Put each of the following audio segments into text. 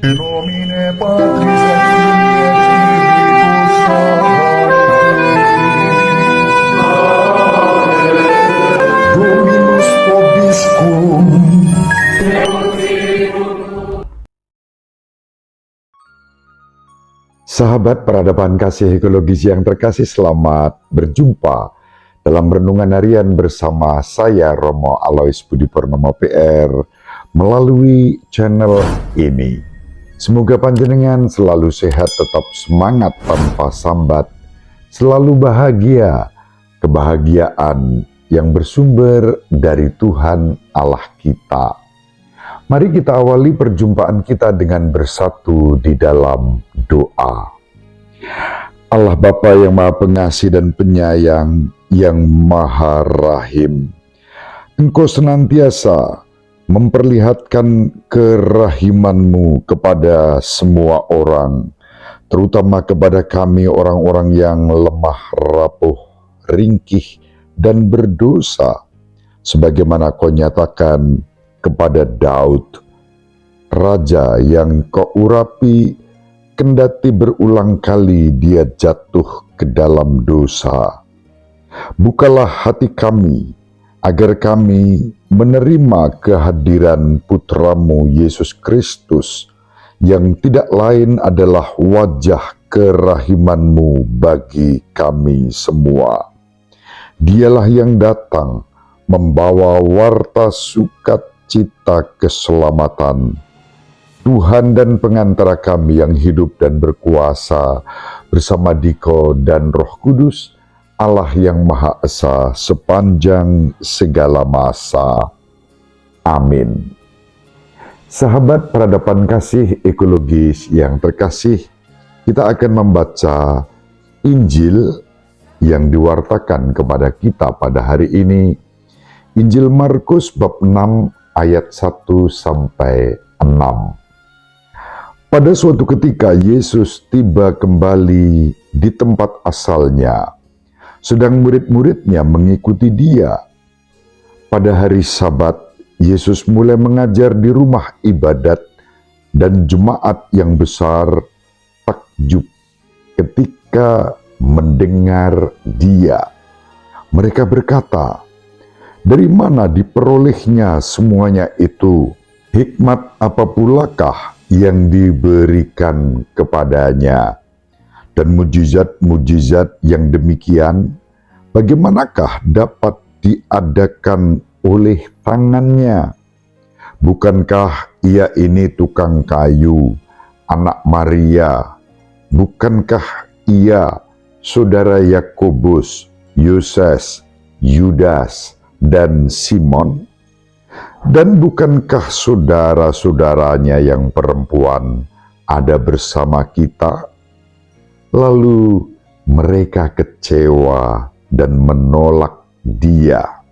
In nomine Patris et Filii et Spiritus Sancti. Dominus vobiscum. Sahabat peradaban kasih ekologis yang terkasih, selamat berjumpa dalam renungan harian bersama saya Romo Alois Budi Purnomo PR melalui channel ini. Semoga panjenengan selalu sehat, tetap semangat tanpa sambat, selalu bahagia, kebahagiaan yang bersumber dari Tuhan Allah kita. Mari kita awali perjumpaan kita dengan bersatu di dalam doa. Allah Bapa yang Maha Pengasih dan Penyayang, yang Maha Rahim, Engkau senantiasa memperlihatkan kerahiman-Mu kepada semua orang, terutama kepada kami orang-orang yang lemah, rapuh, ringkih, dan berdosa, sebagaimana Kau nyatakan kepada Daud, raja yang Kau urapi kendati berulang kali dia jatuh ke dalam dosa. Bukalah hati kami agar kami menerima kehadiran Putra-Mu Yesus Kristus yang tidak lain adalah wajah kerahiman-Mu bagi kami semua. Dialah yang datang membawa warta sukacita keselamatan, Tuhan dan pengantara kami yang hidup dan berkuasa bersama Diko dan Roh Kudus, Allah yang Maha Esa sepanjang segala masa. Amin. Sahabat peradaban kasih ekologis yang terkasih, kita akan membaca Injil yang diwartakan kepada kita pada hari ini, Injil Markus bab 6 ayat 1 sampai 6. Pada suatu ketika Yesus tiba kembali di tempat asalnya, sedang murid-muridnya mengikuti Dia. Pada hari Sabat, Yesus mulai mengajar di rumah ibadat, dan jemaat yang besar takjub ketika mendengar Dia. Mereka berkata, "Dari mana diperolehnya semuanya itu? Hikmat apa pulakah yang diberikan kepadanya? Dan mujizat-mujizat yang demikian, bagaimanakah dapat diadakan oleh tangannya? Bukankah Ia ini tukang kayu, anak Maria? Bukankah Ia saudara Yakobus, Yoses, Yudas, dan Simon? Dan bukankah saudara-saudaranya yang perempuan ada bersama kita?" Lalu mereka kecewa dan menolak Dia.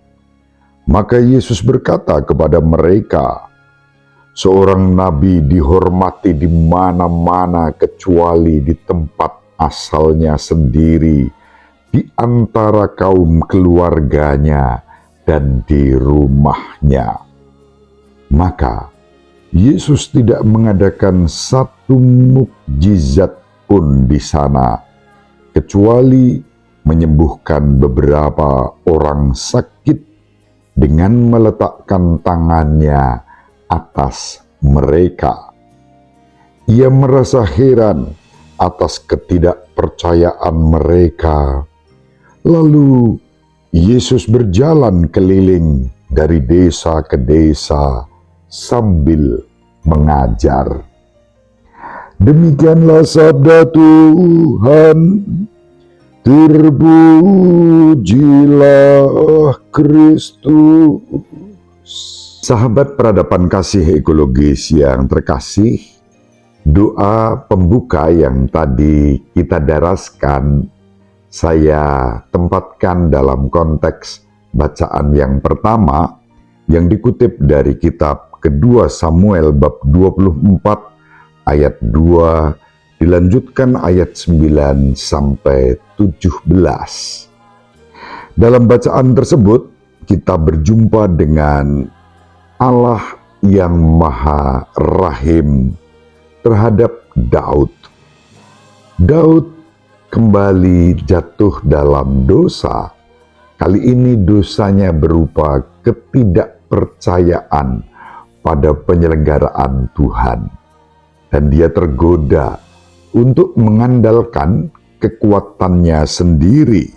Maka Yesus berkata kepada mereka, "Seorang nabi dihormati di mana-mana kecuali di tempat asalnya sendiri, di antara kaum keluarganya dan di rumahnya." Maka Yesus tidak mengadakan satu mukjizat pun di sana, kecuali menyembuhkan beberapa orang sakit dengan meletakkan tangannya atas mereka. Ia merasa heran atas ketidakpercayaan mereka. Lalu Yesus berjalan keliling dari desa ke desa sambil mengajar. Demikianlah sabda Tuhan. Terpujilah Kristus. Sahabat peradaban kasih ekologis yang terkasih, doa pembuka yang tadi kita daraskan, saya tempatkan dalam konteks bacaan yang pertama yang dikutip dari kitab kedua Samuel bab 24 ayat 2, dilanjutkan ayat 9 sampai 17. Dalam bacaan tersebut kita berjumpa dengan Allah yang Maha Rahim, terhadap Daud. Daud kembali jatuh dalam dosa. Kali ini dosanya berupa ketidakpercayaan pada penyelenggaraan Tuhan. Dan dia tergoda untuk mengandalkan kekuatannya sendiri.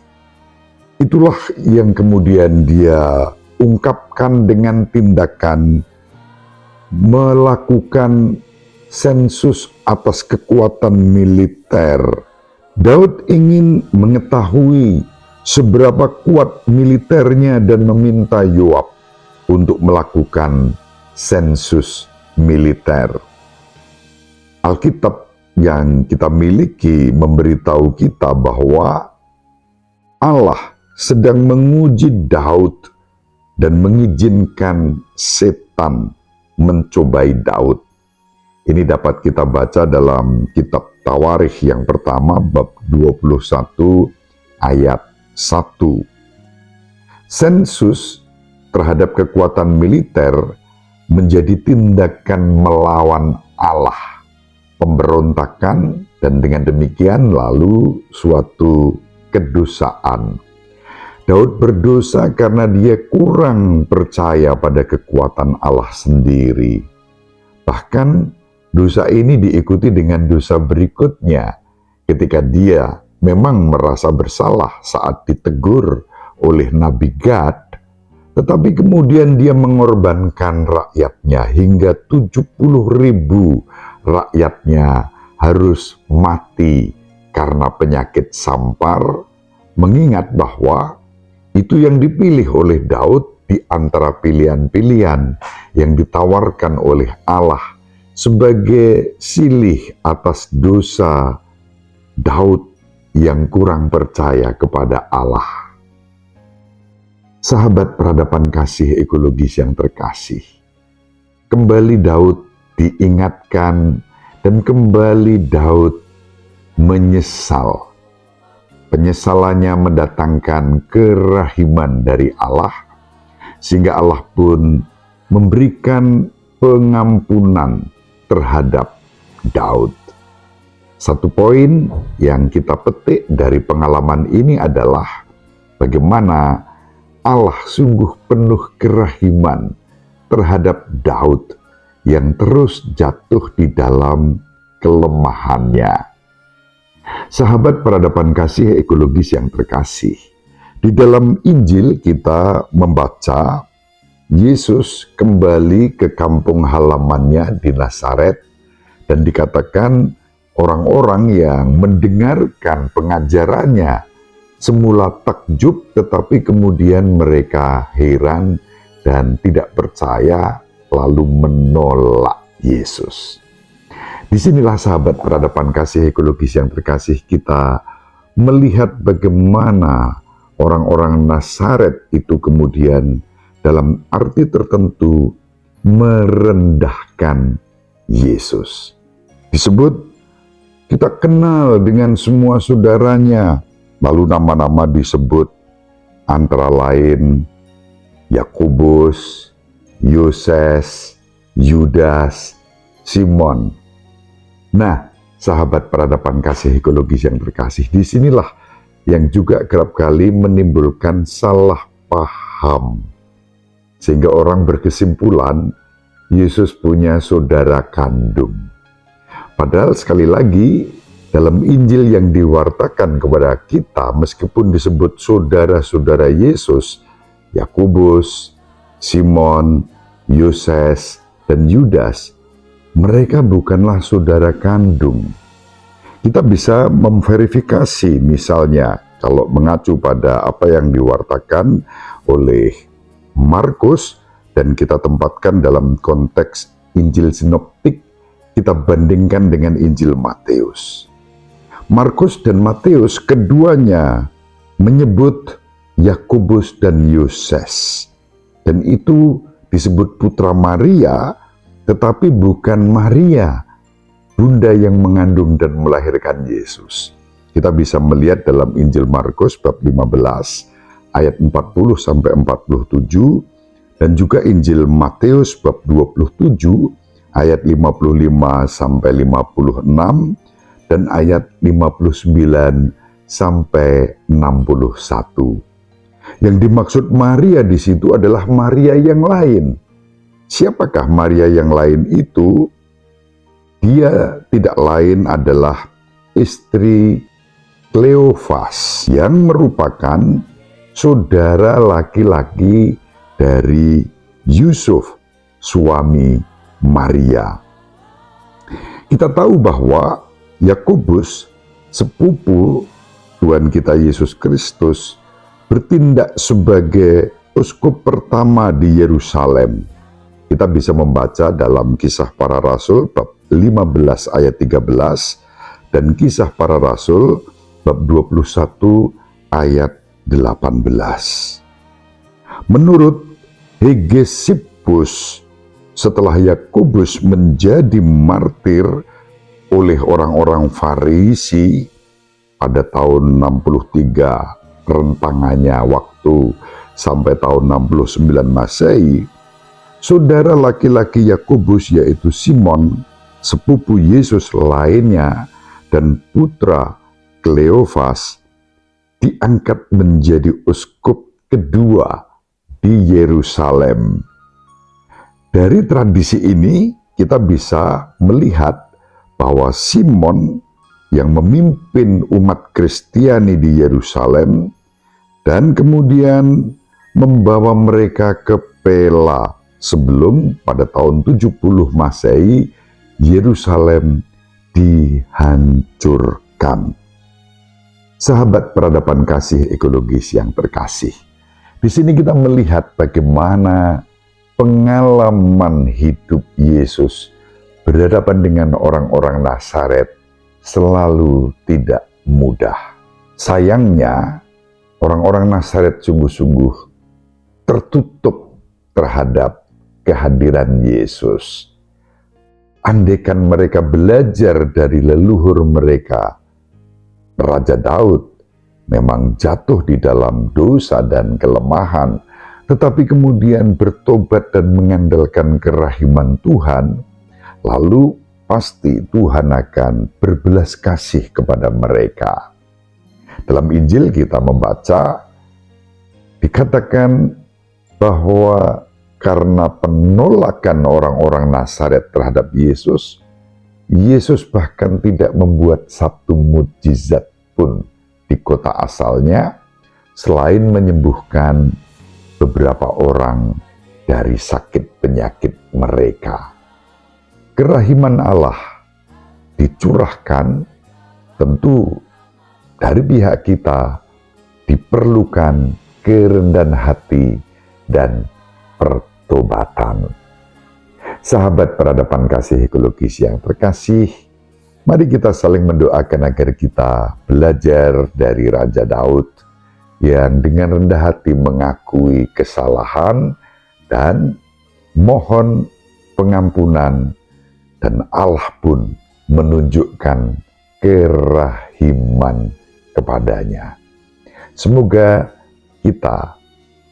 Itulah yang kemudian dia ungkapkan dengan tindakan melakukan sensus atas kekuatan militer. Daud ingin mengetahui seberapa kuat militernya dan meminta Yoab untuk melakukan sensus militer. Alkitab yang kita miliki memberitahu kita bahwa Allah sedang menguji Daud dan mengizinkan setan mencobai Daud. Ini dapat kita baca dalam kitab Tawarikh yang pertama bab 21 ayat 1. Sensus terhadap kekuatan militer menjadi tindakan melawan Allah, pemberontakan, dan dengan demikian lalu suatu kedosaan. Daud berdosa karena dia kurang percaya pada kekuatan Allah sendiri. Bahkan dosa ini diikuti dengan dosa berikutnya ketika dia memang merasa bersalah saat ditegur oleh Nabi Gad, tetapi kemudian dia mengorbankan rakyatnya hingga 70.000 rakyatnya harus mati karena penyakit sampar, mengingat bahwa itu yang dipilih oleh Daud di antara pilihan-pilihan yang ditawarkan oleh Allah sebagai silih atas dosa Daud yang kurang percaya kepada Allah. Sahabat peradaban kasih ekologis yang terkasih, kembali Daud diingatkan dan kembali Daud menyesal. Penyesalannya mendatangkan kerahiman dari Allah, sehingga Allah pun memberikan pengampunan terhadap Daud. Satu poin yang kita petik dari pengalaman ini adalah bagaimana Allah sungguh penuh kerahiman terhadap Daud yang terus jatuh di dalam kelemahannya. Sahabat peradaban kasih ekologis yang terkasih, di dalam Injil kita membaca Yesus kembali ke kampung halamannya di Nazaret, dan dikatakan orang-orang yang mendengarkan pengajarannya semula takjub, tetapi kemudian mereka heran dan tidak percaya lalu menolak Yesus. Disinilah sahabat peradaban kasih ekologis yang terkasih, kita melihat bagaimana orang-orang Nazaret itu kemudian dalam arti tertentu merendahkan Yesus. Disebut kita kenal dengan semua saudaranya, lalu nama-nama disebut antara lain Yakobus, Yoses, Yudas, Simon. Nah, sahabat peradaban kasih ekologis yang terkasih, disinilah yang juga kerap kali menimbulkan salah paham. Sehingga orang berkesimpulan, Yesus punya saudara kandung. Padahal sekali lagi, dalam Injil yang diwartakan kepada kita, meskipun disebut saudara-saudara Yesus, Yakobus, Simon, Yoses, dan Yudas, mereka bukanlah saudara kandung. Kita bisa memverifikasi misalnya kalau mengacu pada apa yang diwartakan oleh Markus dan kita tempatkan dalam konteks Injil sinoptik, kita bandingkan dengan Injil Matius. Markus dan Matius keduanya menyebut Yakobus dan Yoses, dan itu disebut putra Maria, tetapi bukan Maria, bunda yang mengandung dan melahirkan Yesus. Kita bisa melihat dalam Injil Markus bab 15 ayat 40 sampai 47 dan juga Injil Matius bab 27 ayat 55 sampai 56 dan ayat 59 sampai 61. Yang dimaksud Maria di situ adalah Maria yang lain. Siapakah Maria yang lain itu? Dia tidak lain adalah istri Kleofas yang merupakan saudara laki-laki dari Yusuf, suami Maria. Kita tahu bahwa Yakobus, sepupu Tuhan kita Yesus Kristus, bertindak sebagai uskup pertama di Yerusalem. Kita bisa membaca dalam Kisah Para Rasul bab 15 ayat 13 dan Kisah Para Rasul bab 21 ayat 18. Menurut Hegesippus, setelah Yakobus menjadi martir oleh orang-orang Farisi pada tahun 63 rentangannya waktu sampai tahun 69 Masehi, saudara laki-laki Yakobus yaitu Simon, sepupu Yesus lainnya, dan putra Kleofas diangkat menjadi uskup kedua di Yerusalem. Dari tradisi ini kita bisa melihat bahwa Simon yang memimpin umat Kristiani di Yerusalem dan kemudian membawa mereka ke Pela sebelum pada tahun 70 Masehi Yerusalem dihancurkan. Sahabat peradaban kasih ekologis yang terkasih, di sini kita melihat bagaimana pengalaman hidup Yesus berhadapan dengan orang-orang Nazaret selalu tidak mudah. Sayangnya, orang-orang Nazaret sungguh-sungguh tertutup terhadap kehadiran Yesus. Andaikan mereka belajar dari leluhur mereka, Raja Daud memang jatuh di dalam dosa dan kelemahan, tetapi kemudian bertobat dan mengandalkan kerahiman Tuhan, lalu pasti Tuhan akan berbelas kasih kepada mereka. Dalam Injil kita membaca, dikatakan bahwa karena penolakan orang-orang Nazaret terhadap Yesus, Yesus bahkan tidak membuat satu mukjizat pun di kota asalnya, selain menyembuhkan beberapa orang dari sakit penyakit mereka. Kerahiman Allah dicurahkan, tentu dari pihak kita diperlukan kerendahan hati dan pertobatan. Sahabat peradaban kasih ekologis yang terkasih, mari kita saling mendoakan agar kita belajar dari Raja Daud yang dengan rendah hati mengakui kesalahan dan mohon pengampunan, dan Allah pun menunjukkan kerahiman kepadanya. Semoga kita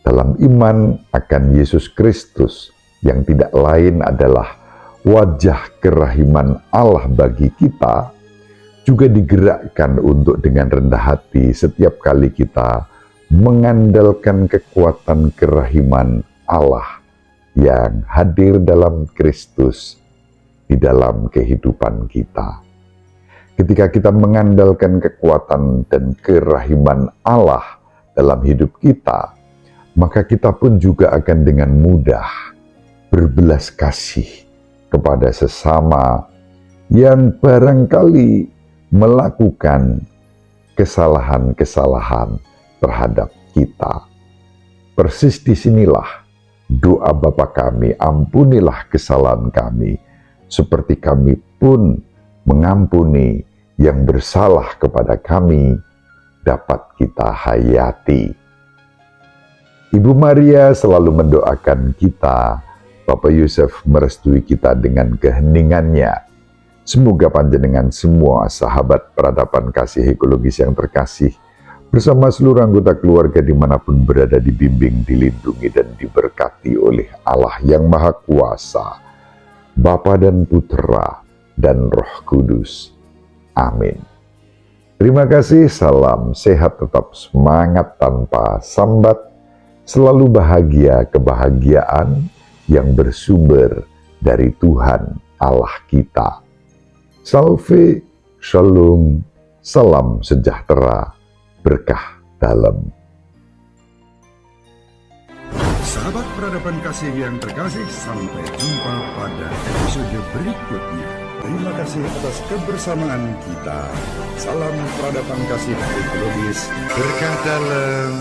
dalam iman akan Yesus Kristus yang tidak lain adalah wajah kerahiman Allah bagi kita, juga digerakkan untuk dengan rendah hati setiap kali kita mengandalkan kekuatan kerahiman Allah yang hadir dalam Kristus di dalam kehidupan kita. Ketika kita mengandalkan kekuatan dan kerahiman Allah dalam hidup kita, maka kita pun juga akan dengan mudah berbelas kasih kepada sesama yang barangkali melakukan kesalahan-kesalahan terhadap kita. Persis disinilah doa Bapa kami, ampunilah kesalahan kami, seperti kami pun mengampuni yang bersalah kepada kami, dapat kita hayati. Ibu Maria selalu mendoakan kita, Bapak Yusuf merestui kita dengan keheningannya. Semoga panjenengan semua sahabat peradaban kasih ekologis yang terkasih, bersama seluruh anggota keluarga dimanapun berada, dibimbing, dilindungi, dan diberkati oleh Allah yang Maha Kuasa, Bapa dan Putra, dan Roh Kudus. Amin. Terima kasih, salam sehat, tetap semangat tanpa sambat, selalu bahagia kebahagiaan yang bersumber dari Tuhan Allah kita. Salve, shalom, salam sejahtera, berkah dalam. Sahabat peradaban kasih yang terkasih, sampai jumpa pada episode berikutnya. Terima kasih atas kebersamaan kita. Salam peradaban kasih ekologis, berkah dalam.